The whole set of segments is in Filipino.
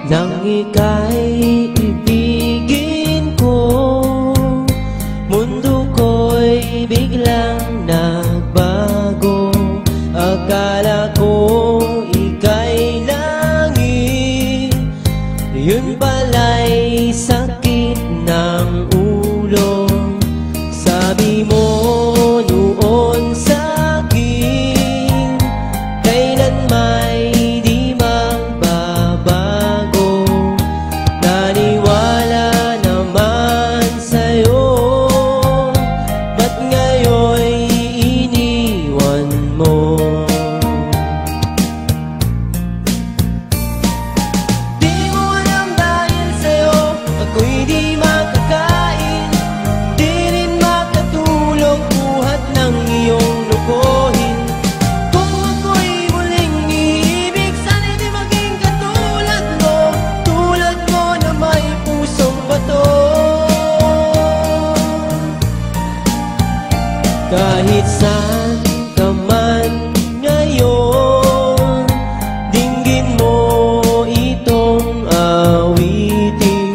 nang ika'y ibigin ko. Mundo ko'y biglang nagbago. Akala ko ika'y langit, yun pala'y sakit ng ulo. Sabi mo noon sa'kin, kailan may di magbabago. Naniwala naman sa'yo, ba't ngayon'y iniwan mo? Di mo alam dahil sa'yo ako'y di makakain, di rin makatulog buhat ng iyong lukuhin. Kung ako'y muling iibig, sana'y di maging katulad mo, tulad mo na may pusong bato. Kahit saan ka man ngayon, dinggin mo itong awitin.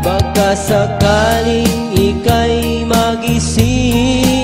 Baka sakaling ika'y magising,